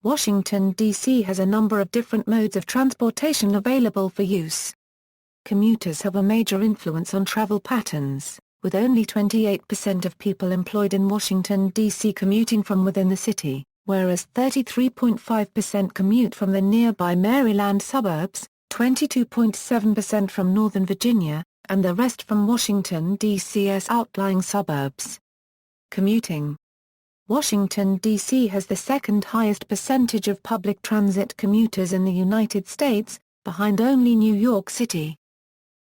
Washington, D.C. has a number of different modes of transportation available for use. Commuters have a major influence on travel patterns, with only 28% of people employed in Washington, D.C. commuting from within the city, whereas 33.5% commute from the nearby Maryland suburbs, 22.7% from Northern Virginia, and the rest from Washington, D.C.'s outlying suburbs. Commuting. Washington, D.C. has the second highest percentage of public transit commuters in the United States, behind only New York City.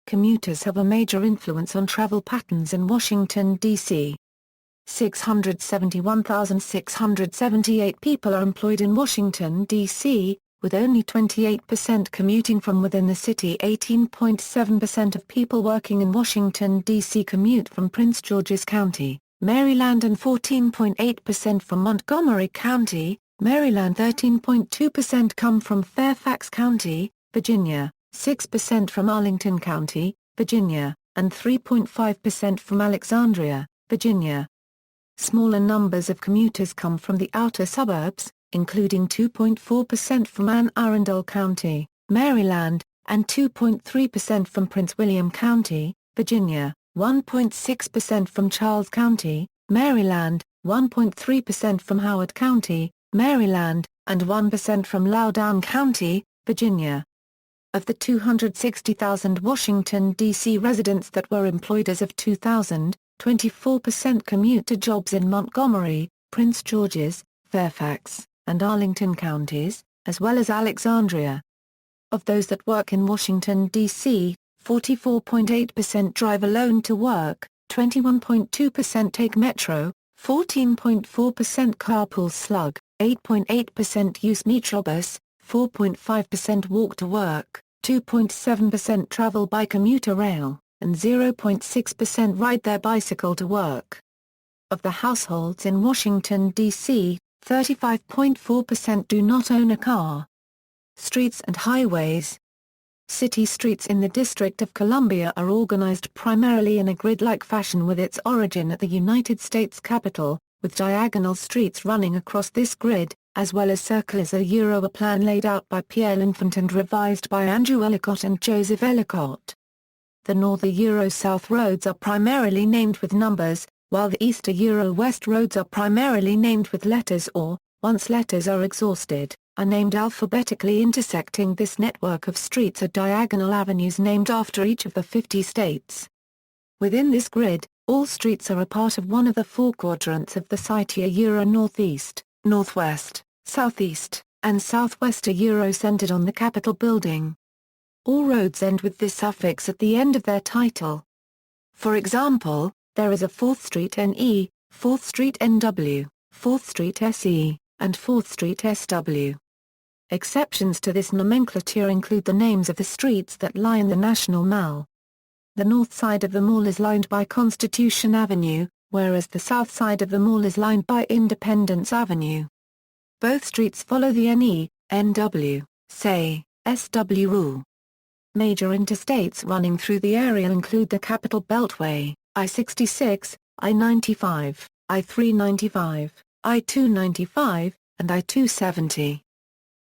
Commuters have a major influence on travel patterns in Washington, D.C. 671,678 people are employed in Washington, D.C., with only 28% commuting from within the city. 18.7% of people working in Washington, D.C. commute from Prince George's County, Maryland, and 14.8% from Montgomery County, Maryland. 13.2% come from Fairfax County, Virginia, 6% from Arlington County, Virginia, and 3.5% from Alexandria, Virginia. Smaller numbers of commuters come from the outer suburbs, including 2.4% from Anne Arundel County, Maryland, and 2.3% from Prince William County, Virginia, 1.6% from Charles County, Maryland, 1.3% from Howard County, Maryland, and 1% from Loudoun County, Virginia. Of the 260,000 Washington, D.C. residents that were employed as of 2000, 24% commute to jobs in Montgomery, Prince George's, Fairfax, and Arlington counties, as well as Alexandria. Of those that work in Washington, D.C., 44.8% drive alone to work, 21.2% take metro, 14.4% carpool slug, 8.8% use Metrobus, 4.5% walk to work, 2.7% travel by commuter rail, and 0.6% ride their bicycle to work. Of the households in Washington, D.C., 35.4% do not own a car. Streets and highways. City streets in the District of Columbia are organized primarily in a grid-like fashion with its origin at the United States Capitol, with diagonal streets running across this grid, as well as circulars. A plan laid out by Pierre L'Enfant and revised by Andrew Ellicott and Joseph Ellicott. The North-South roads are primarily named with numbers, while the East-West roads are primarily named with letters or, once letters are exhausted, are named alphabetically. Intersecting this network of streets are diagonal avenues named after each of the 50 states. Within this grid, all streets are a part of one of the four quadrants of the site: northeast, northwest, southeast, and southwest. Centered on the Capitol building. All roads end with this suffix at the end of their title. For example, there is a 4th Street NE, 4th Street NW, 4th Street SE, and 4th Street SW. Exceptions to this nomenclature include the names of the streets that lie in the National Mall. The north side of the mall is lined by Constitution Avenue, whereas the south side of the mall is lined by Independence Avenue. Both streets follow the NE, NW, SE, SW rule. Major interstates running through the area include the Capitol Beltway, I-66, I-95, I-395, I-295, and I-270.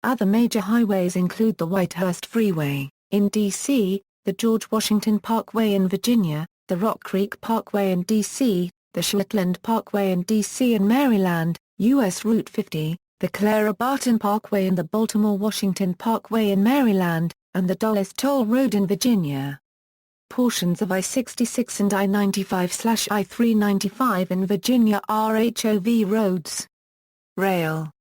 Other major highways include the Whitehurst Freeway, in D.C., the George Washington Parkway in Virginia, the Rock Creek Parkway in D.C., the Shetland Parkway in D.C. and Maryland, U.S. Route 50, the Clara Barton Parkway and the Baltimore-Washington Parkway in Maryland, and the Dulles Toll Road in Virginia. Portions of I-66 and I-95/I-395 in Virginia are HOV roads. Rail.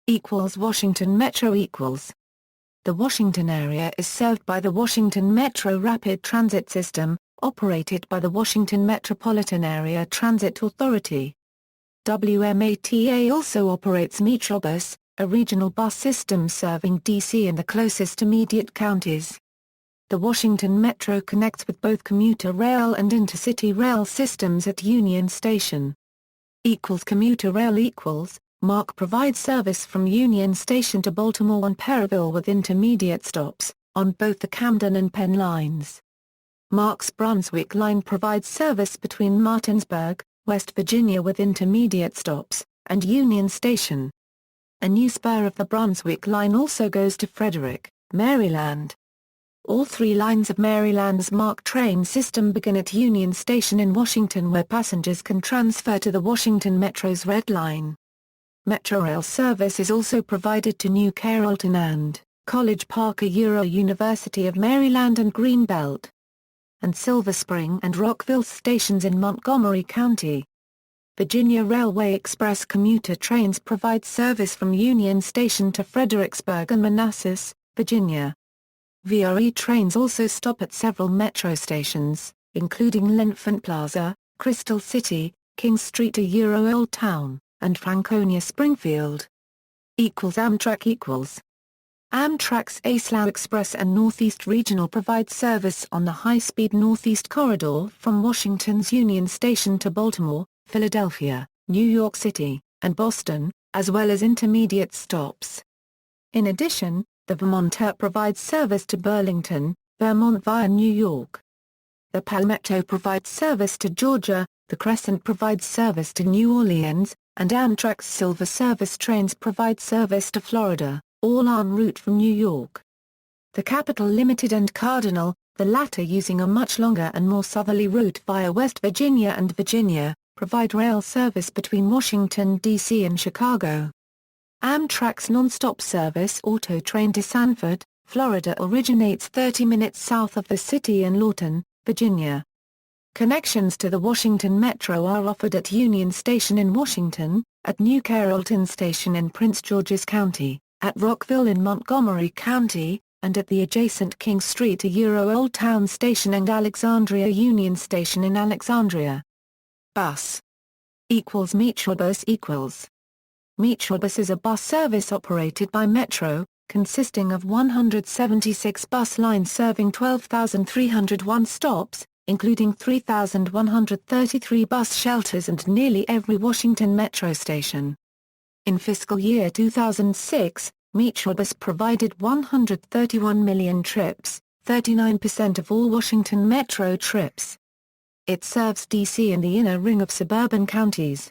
Washington Metro. The Washington area is served by the Washington Metro Rapid Transit System, operated by the Washington Metropolitan Area Transit Authority. WMATA also operates Metrobus, a regional bus system serving D.C. and the closest immediate counties. The Washington Metro connects with both commuter rail and intercity rail systems at Union Station. Commuter rail MARC provides service from Union Station to Baltimore and Perryville with intermediate stops, on both the Camden and Penn lines. MARC's Brunswick line provides service between Martinsburg, West Virginia with intermediate stops, and Union Station. A new spur of the Brunswick Line also goes to Frederick, Maryland. All 3 lines of Maryland's MARC train system begin at Union Station in Washington, where passengers can transfer to the Washington Metro's Red Line. Metrorail service is also provided to New Carrollton and College Park, University of Maryland and Greenbelt, and Silver Spring and Rockville stations in Montgomery County. Virginia Railway Express commuter trains provide service from Union Station to Fredericksburg and Manassas, Virginia. VRE trains also stop at several metro stations, including L'Enfant Plaza, Crystal City, King Street to Old Town, and Franconia Springfield. Amtrak Amtrak's ASLA Express and Northeast Regional provide service on the high-speed Northeast Corridor from Washington's Union Station to Baltimore, Philadelphia, New York City, and Boston, as well as intermediate stops. In addition, the Vermonter provides service to Burlington, Vermont via New York. The Palmetto provides service to Georgia, the Crescent provides service to New Orleans, and Amtrak's Silver Service trains provide service to Florida, all en route from New York. The Capital Limited and Cardinal, the latter using a much longer and more southerly route via West Virginia and Virginia, provide rail service between Washington, D.C. and Chicago. Amtrak's non-stop service auto train to Sanford, Florida originates 30 minutes south of the city in Lawton, Virginia. Connections to the Washington Metro are offered at Union Station in Washington, at New Carrollton Station in Prince George's County, at Rockville in Montgomery County, and at the adjacent King Street to Old Town Station and Alexandria Union Station in Alexandria. Bus Metrobus Metrobus is a bus service operated by Metro, consisting of 176 bus lines serving 12,301 stops, including 3,133 bus shelters and nearly every Washington Metro station. In fiscal year 2006, Metrobus provided 131 million trips, 39% of all Washington Metro trips. It serves D.C. and the inner ring of suburban counties.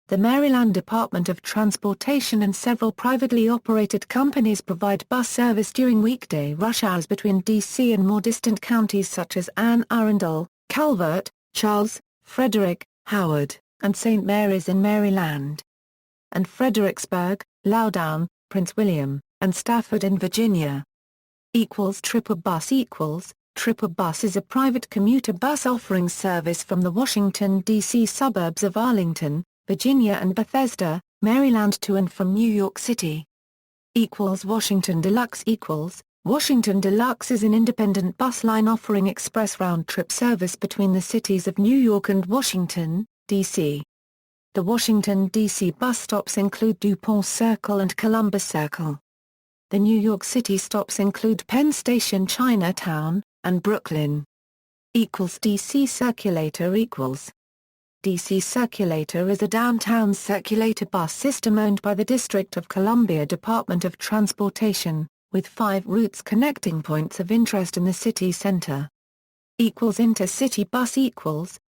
The Maryland Department of Transportation and several privately operated companies provide bus service during weekday rush hours between D.C. and more distant counties such as Anne Arundel, Calvert, Charles, Frederick, Howard, and St. Mary's in Maryland, and Fredericksburg, Loudoun, Prince William, and Stafford in Virginia. Tripper Bus is a private commuter bus offering service from the Washington, D.C. suburbs of Arlington, Virginia and Bethesda, Maryland to and from New York City. Washington Deluxe Washington Deluxe is an independent bus line offering express round-trip service between the cities of New York and Washington, D.C. The Washington, D.C. bus stops include DuPont Circle and Columbus Circle. The New York City stops include Penn Station, Chinatown, and Brooklyn. DC Circulator DC Circulator is a downtown circulator bus system owned by the District of Columbia Department of Transportation, with 5 routes connecting points of interest in the city center. Intercity Bus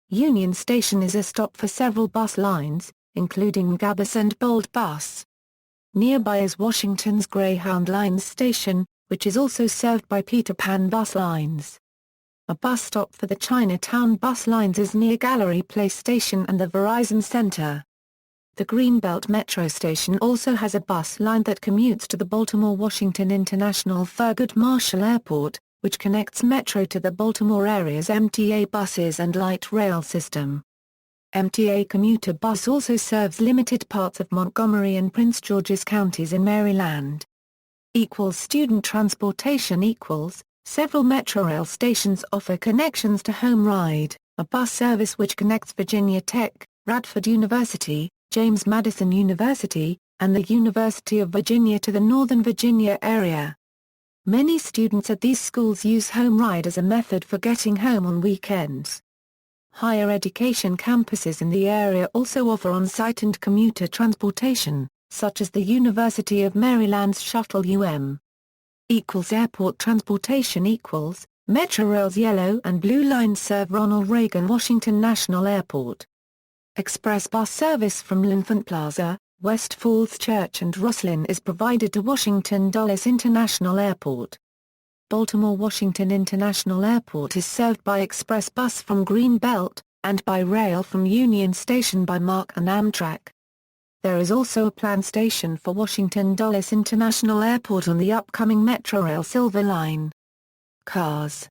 Union Station is a stop for several bus lines, including Gabus and Bold Bus. Nearby is Washington's Greyhound Lines Station, which is also served by Peter Pan bus lines. A bus stop for the Chinatown bus lines is near Gallery Place Station and the Verizon Center. The Greenbelt Metro Station also has a bus line that commutes to the Baltimore-Washington International Thurgood Marshall Airport, which connects Metro to the Baltimore area's MTA buses and light rail system. MTA Commuter Bus also serves limited parts of Montgomery and Prince George's counties in Maryland. Student transportation Several Metrorail stations offer connections to Home Ride, a bus service which connects Virginia Tech, Radford University, James Madison University, and the University of Virginia to the Northern Virginia area. Many students at these schools use Home Ride as a method for getting home on weekends. Higher education campuses in the area also offer on-site and commuter transportation, such as the University of Maryland's Shuttle Airport transportation Metrorail's Yellow and Blue lines serve Ronald Reagan Washington National Airport. Express bus service from L'Enfant Plaza, West Falls Church and Rosslyn is provided to Washington Dulles International Airport. Baltimore-Washington International Airport is served by express bus from Greenbelt, and by rail from Union Station by MARC and Amtrak. There is also a planned station for Washington Dulles International Airport on the upcoming Metrorail Silver Line. Cars.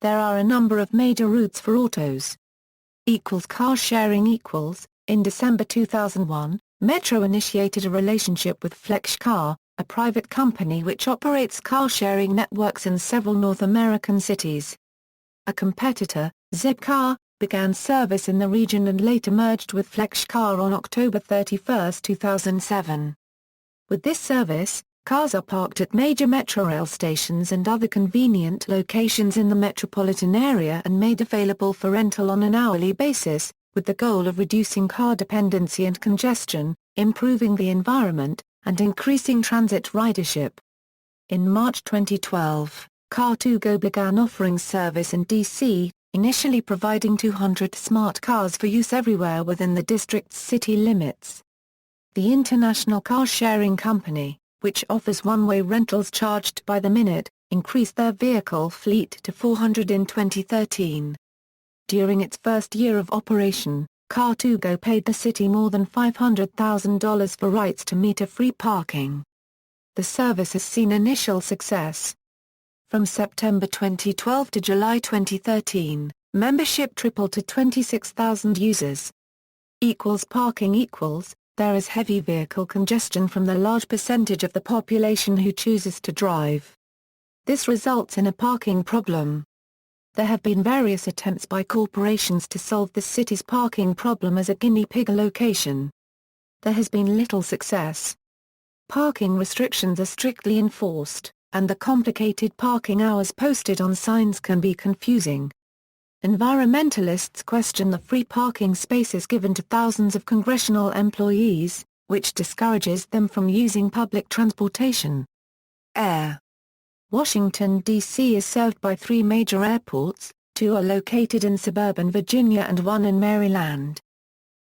There are a number of major routes for autos. Car sharing. In December 2001, Metro initiated a relationship with FlexCar, a private company which operates car-sharing networks in several North American cities. A competitor, Zipcar, began service in the region and later merged with FlexCar on October 31, 2007. With this service, cars are parked at major Metrorail stations and other convenient locations in the metropolitan area and made available for rental on an hourly basis, with the goal of reducing car dependency and congestion, improving the environment, and increasing transit ridership. In March 2012, Car2Go began offering service in D.C., initially providing 200 smart cars for use everywhere within the district's city limits. The International Car Sharing Company, which offers one-way rentals charged by the minute, increased their vehicle fleet to 400 in 2013. During its first year of operation, Car2Go paid the city more than $500,000 for rights to meter-free parking. The service has seen initial success. From September 2012 to July 2013, membership tripled to 26,000 users. Parking. There is heavy vehicle congestion from the large percentage of the population who chooses to drive. This results in a parking problem. There have been various attempts by corporations to solve the city's parking problem as a guinea pig location. There has been little success. Parking restrictions are strictly enforced, and the complicated parking hours posted on signs can be confusing. Environmentalists question the free parking spaces given to thousands of congressional employees, which discourages them from using public transportation. Air. Washington, D.C. is served by 3 major airports, 2 are located in suburban Virginia and 1 in Maryland.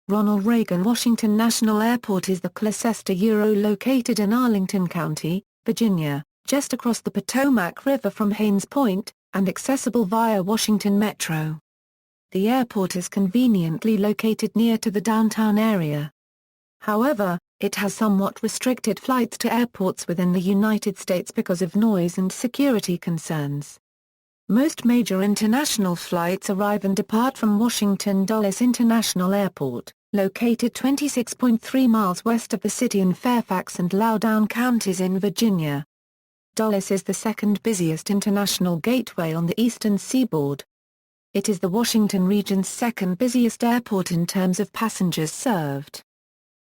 Ronald Reagan Washington National Airport is the closest located in Arlington County, Virginia, just across the Potomac River from Haines Point, and accessible via Washington Metro. The airport is conveniently located near to the downtown area. However, it has somewhat restricted flights to airports within the United States because of noise and security concerns. Most major international flights arrive and depart from Washington Dulles International Airport, located 26.3 miles west of the city in Fairfax and Loudoun counties in Virginia. Dulles is the second busiest international gateway on the eastern seaboard. It is the Washington region's second busiest airport in terms of passengers served.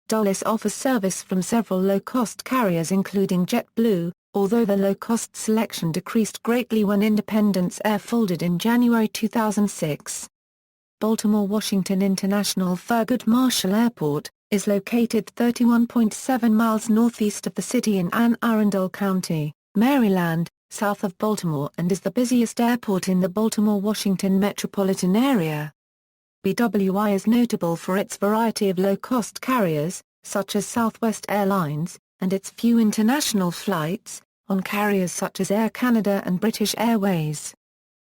Dulles offers service from several low-cost carriers including JetBlue, although the low-cost selection decreased greatly when Independence Air folded in January 2006. Baltimore-Washington International Thurgood Marshall Airport, is located 31.7 miles northeast of the city in Anne Arundel County, Maryland, south of Baltimore and is the busiest airport in the Baltimore-Washington metropolitan area. BWI is notable for its variety of low-cost carriers, such as Southwest Airlines, and its few international flights, on carriers such as Air Canada and British Airways.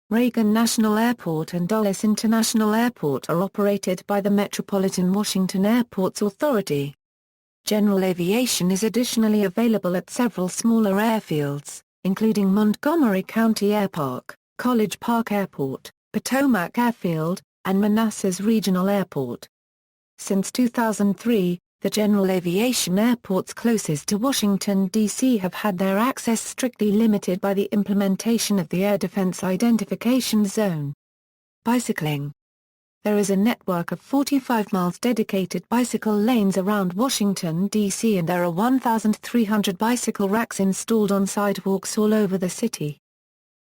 Reagan National Airport and Dulles International Airport are operated by the Metropolitan Washington Airports Authority. General aviation is additionally available at several smaller airfields, including Montgomery County Airpark, College Park Airport, Potomac Airfield, and Manassas Regional Airport. Since 2003, the general aviation airports closest to Washington, D.C. have had their access strictly limited by the implementation of the Air Defense Identification Zone. Bicycling. There is a network of 45 miles dedicated bicycle lanes around Washington, D.C. and there are 1,300 bicycle racks installed on sidewalks all over the city.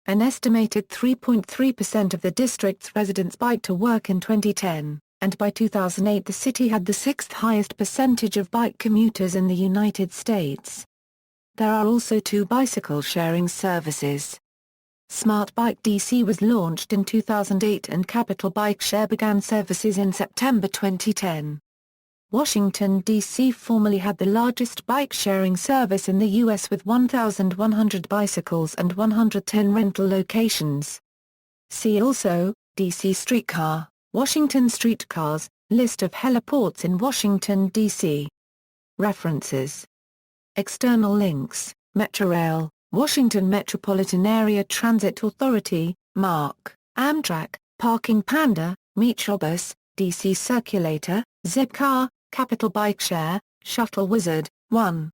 An estimated 3.3% of the district's residents bike to work in 2010, and by 2008 the city had the 6th highest percentage of bike commuters in the United States. There are also 2 bicycle sharing services. Smart Bike DC was launched in 2008 and Capital Bike Share began services in September 2010. Washington, D.C. formerly had the largest bike-sharing service in the U.S. with 1,100 bicycles and 110 rental locations. See also, D.C. streetcar, Washington streetcars, list of heliports in Washington, D.C. References. External links, Metrorail, Washington Metropolitan Area Transit Authority, MARC, Amtrak, Parking Panda, Metrobus, DC Circulator, Zipcar, Capital Bike Share, Shuttle Wizard, 1.